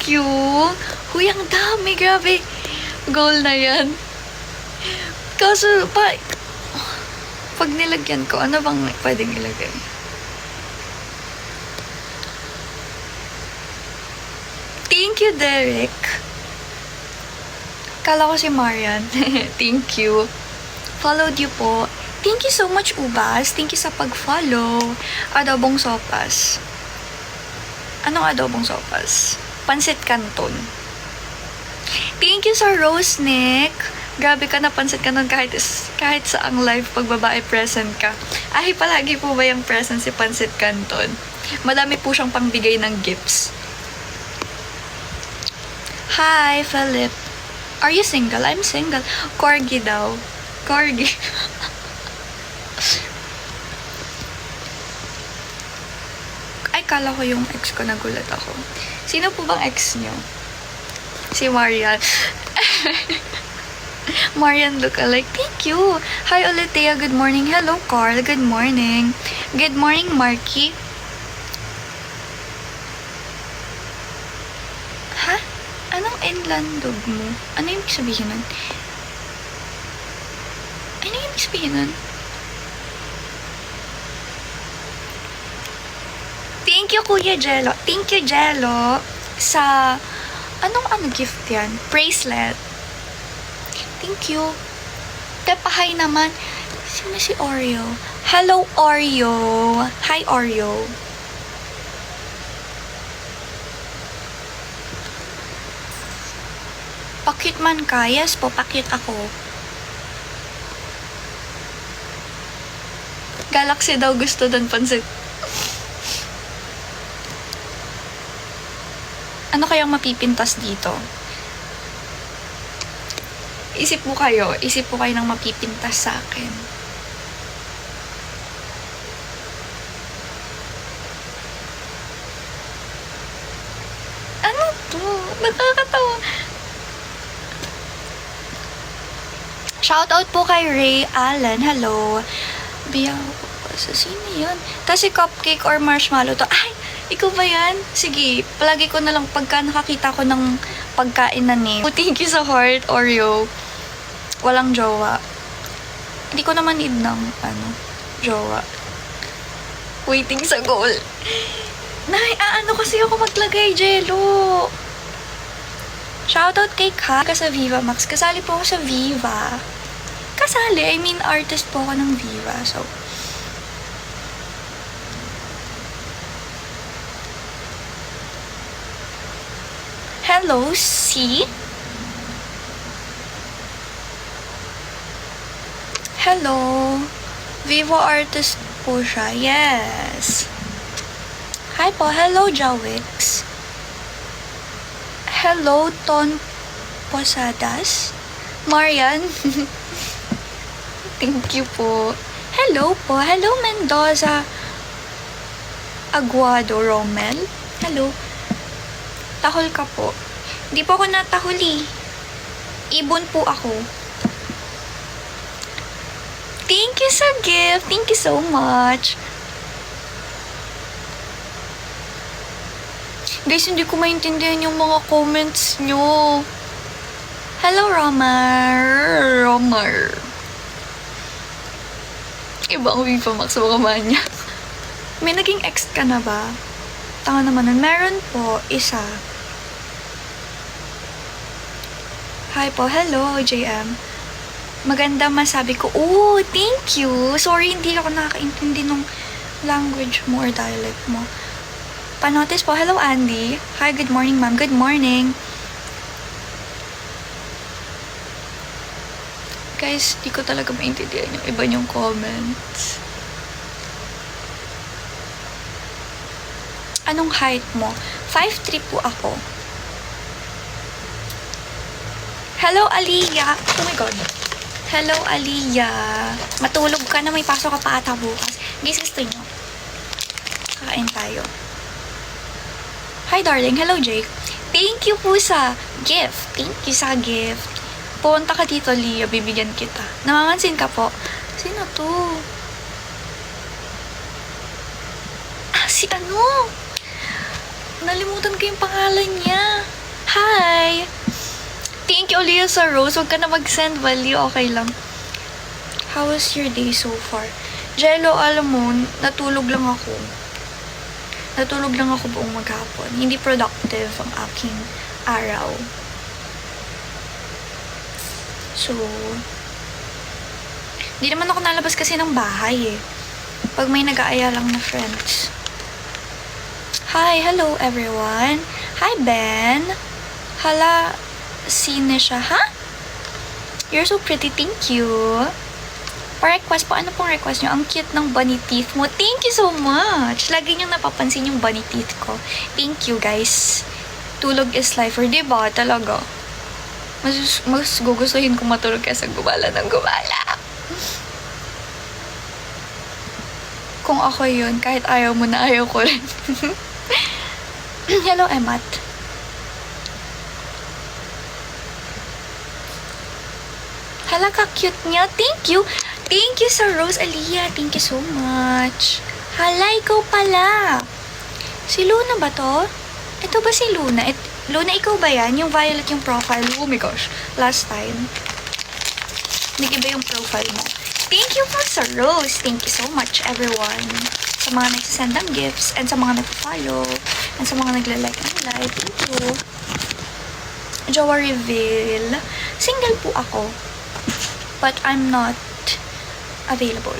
you. Huy, ang dami. Grabe. Goal na yan. Kaso, pag nilagyan ko, ano bang pwedeng ilagay? Thank you, Derek. Kala ko si Marian. Thank you. Followed you po. Thank you so much, Ubas. Thank you sa pag-follow. Adobong sopas. Anong adobong sopas? Pansit Canton. Thank you sa Rose Nick. Grabe ka na, pansit Canton kahit sa ang live pag babae present ka. Ay, palagi po ba yung present si Pansit Canton? Madami po siyang pangbigay ng gifts. Hi, Philip. Are you single? I'm single. Corgi daw. Corgi. Ay, kala ko yung ex ko, nagulat ako. Sino po bang ex nyo? Si Marian. Marian lookalike. Thank you. Hi, Olitea. Good morning. Hello, Carl. Good morning. Good morning, Marky. Ha? Anong inlandog mo? Ano yung sabihin nun? Ano yung sabihin nun? Thank you, Kuya Jello. Thank you, Jello, sa... Anong gift yan? Bracelet. Thank you. Tepahay naman. Sino si Oreo? Hello, Oreo. Hi, Oreo. Pakit man ka? Yes po, pakit ako. Galaxy daw gusto doon, pansit. Ano kayang mapipintas dito? Isip po kayo ng mapipintas sa akin. Ano to? Nakakatawa. Shoutout po kay Ray Allen. Hello. Biyaw ko sa sino yun? Tas si cupcake or marshmallow to. Ay! Ikaw ba yan? Sige, palagi ko na lang pagka nakakita ko ng pagkain na name. Thank you sa heart, Oreo. Walang jowa. Hindi ko naman need ng, jowa. Waiting sa goal. Nay, ano kasi ako maglagay, Jello? Shoutout kay Ka sa Viva Max. Kasali po ako sa Viva. Kasali, I mean, artist po ako ng Viva. So, hello, C. Hello. Vivo artist po siya. Yes. Hi po. Hello, Jawix. Hello, Ton Posadas. Marian. Thank you po. Hello po. Hello, Mendoza. Aguado Romel. Hello. Tahol ka po. Hindi po ako natahuli. Ibon po ako. Thank you sa gift. Thank you so much. Guys, hindi ko maintindihan yung mga comments nyo. Hello, Romar. Ibang Viva Max sa mga manya. May naging ex ka na ba? Tanga naman nun. Meron po, isa. Hi po. Hello, JM. Maganda masabi ko. Oh, thank you. Sorry, hindi ako nakakaintindi ng language mo or dialect mo. Panotis po. Hello, Andy. Hi, good morning, ma'am. Good morning. Guys, di ko talaga maintindihan yung iba yung comments. Anong height mo? 5'3" po ako. Hello, Aliyah. Oh my God. Hello, Aliyah. Matulog ka na, may pasok ka pa ata bukas. Guys, gusto nyo. Kakain tayo. Hi, darling. Hello, Jake. Thank you po sa gift. Thank you sa gift. Punta ka dito, Lia. Bibigyan kita. Namamansin ka po. Sino to? Si ano? Nalimutan ko yung pangalan niya. Hi! Thank you, Leah sa Rose. Huwag ka na mag-send, Wally. Okay lang. How was your day so far? Jello, alam mo, natulog lang ako. Natulog lang ako buong maghapon. Hindi productive ang aking araw. So, hindi naman ako nalabas kasi ng bahay eh. Pag may nag-aaya lang na friends. Hi, hello everyone. Hi, Ben. Hala, sine siya, ha? You're so pretty, thank you. Pa-request po, ano pong request nyo? Ang cute ng bunny teeth mo. Thank you so much. Lagi nyo napapansin yung bunny teeth ko. Thank you, guys. Tulog is life. Or diba, talaga. Mas gugustuhin ko matulog kaysa gumala ng gumala. Kung ako yun, kahit ayaw mo na, ayaw ko rin. Hello, Emmat. Hala, ka-cute niya. Thank you. Thank you sa Rose Aliyah. Thank you so much. Hala, ikaw pala. Si Luna ba to? Ito ba si Luna? Luna, ikaw ba yan? Yung violet yung profile. Oh my gosh. Last time. Nag-iba yung profile mo. Thank you po sa Rose. Thank you so much, everyone. Sa mga nagsasend ng gifts, and sa mga nag-follow, and sa mga nagla-like ng live. Thank you. Jowa reveal. Single po ako. But I'm not available.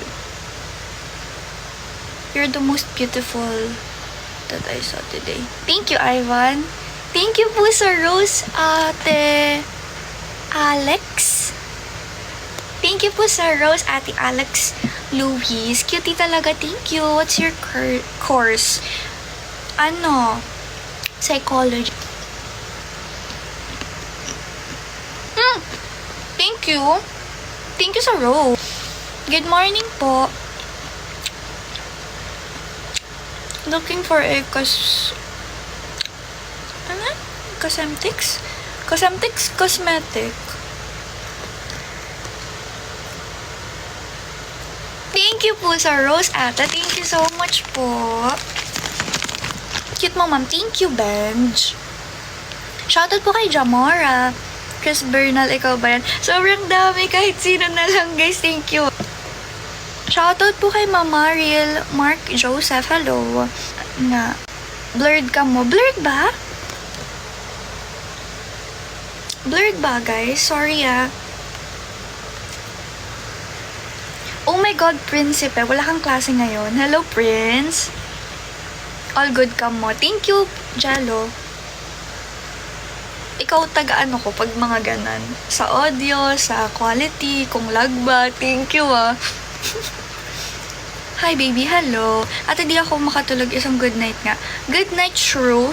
You're the most beautiful that I saw today. Thank you, Ivan. Thank you po sa Rose, Ate Alex. Thank you po sa Rose, Ate Alex Louise. Cutie talaga. Thank you. What's your course? Ano? Psychology. Thank you. Thank you sa Rose. Good morning po. Looking for a cosmetics? Cosmetics cosmetic. Thank you po sa Rose Ata. Thank you so much po. Cute mo, ma'am. Thank you, Benj. Shoutout po kay Jamora. Chris Bernal, ikaw ba yan? Sobrang dami, kahit sino na lang, guys. Thank you. Shoutout po kay Mama Riel Mark Joseph. Hello. Na. Blurred ka mo. Blurred ba? Blurred ba, guys? Sorry, ah. Oh my God, Prinsipe. Wala kang klase ngayon. Hello, Prince. All good ka mo. Thank you, Jello. Ikaw taga-ano ko pag mga ganan. Sa audio, sa quality, kung lag ba. Thank you, ah. Hi, baby. Hello. At hindi ako makatulog. Isang good night nga. Good night, Shrew.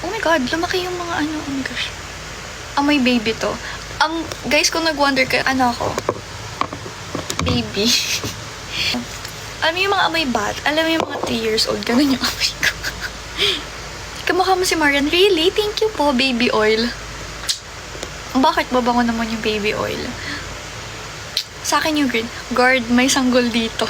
Oh my God, lumaki yung mga ano. Oh my gosh. Amoy baby to. Guys, kung nag-wonder kayo, ano ako? Baby. Alam mo yung mga amoy bat? Alam mo yung mga 3 years old? Ganun yung amoy ko. Kamukha mo si Marian. Really? Thank you po, baby oil. Bakit babango naman yung baby oil? Sa akin yung green. Guard, may sanggol dito.